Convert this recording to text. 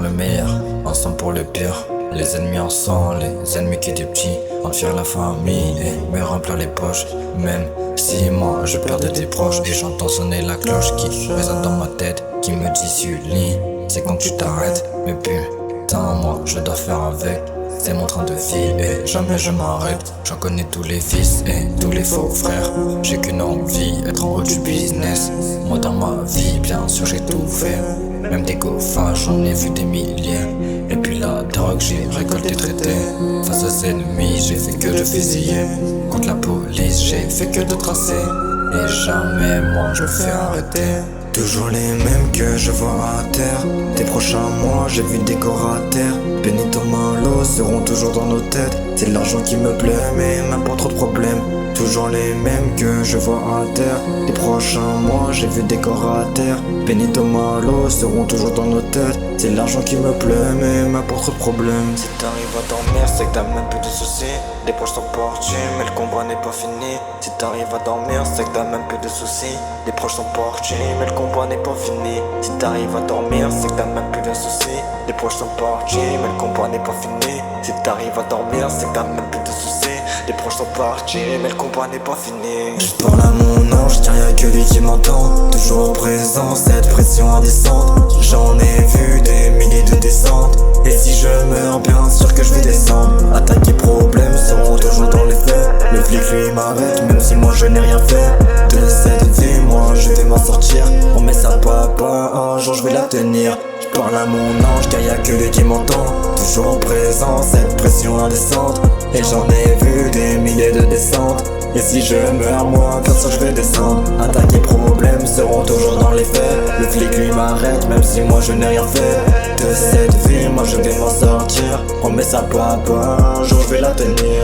le meilleur, ensemble pour le pire. Les ennemis en sang, les ennemis qui étaient petits, enfuir la famille et me remplir les poches. Même si moi je perdais des proches, et j'entends sonner la cloche qui résonne dans ma tête, qui me dit Sully, c'est quand tu t'arrêtes. Mais putain, moi je dois faire avec, c'est mon train de vie et jamais je m'arrête. J'en connais tous les fils et tous les faux frères. J'ai qu'une envie, être en haut du business. Moi dans ma vie, bien sûr j'ai tout fait. Même des coffres, j'en ai vu des milliers. Et puis la drogue, j'ai récolté, traité. Face aux ennemis, j'ai fait que de fusiller. Contre la police, j'ai fait que de tracer. Et jamais moi je me fais arrêter. Toujours les mêmes que je vois à terre. Tes prochains mois, j'ai vu des corps à terre. Benito Malo seront toujours dans nos têtes. C'est l'argent qui me plaît, mais même pas trop de problèmes. Toujours les mêmes que je vois à terre. Les prochains mois, j'ai vu des corps à terre. Benito Malo seront toujours dans nos têtes. C'est l'argent qui me plaît, mais même pas trop de problèmes. Si t'arrives à dormir, c'est que t'as même plus de soucis. Les poches sont parties, mais le combat n'est pas fini. Si t'arrives à dormir, c'est que t'as même plus de soucis. Les proches sont partis, mais le combat n'est pas fini. Si t'arrives à dormir, c'est que t'as même plus de soucis. Les proches sont partis, mais le combat n'est pas fini. Si t'arrives à dormir, c'est que t'as même plus de soucis. Les proches sont partis, mais le combat n'est pas fini. Je parle à mon ange, car y'a que lui qui m'entend. Toujours présent, cette pression indécente. J'en ai vu des milliers de descentes. Et si je meurs, bien sûr que je vais descendre. Attaques et problèmes seront toujours dans les faits. Le flic lui m'arrête, même si moi je n'ai rien fait. De cette vie, moi je vais m'en sortir. On met ça papa, un jour je vais la tenir. Je parle à mon ange, car y'a que lui qui m'entend. Toujours présent, cette pression indécente. Et j'en ai vu des milliers de descentes. Et si je meurs, moi, bien sûr je vais descendre. Attaques et problèmes seront toujours dans les faits. Le flic lui m'arrête, même si moi je n'ai rien fait. De cette vie, moi je vais m'en sortir. On met ça papa, un jour je vais la tenir.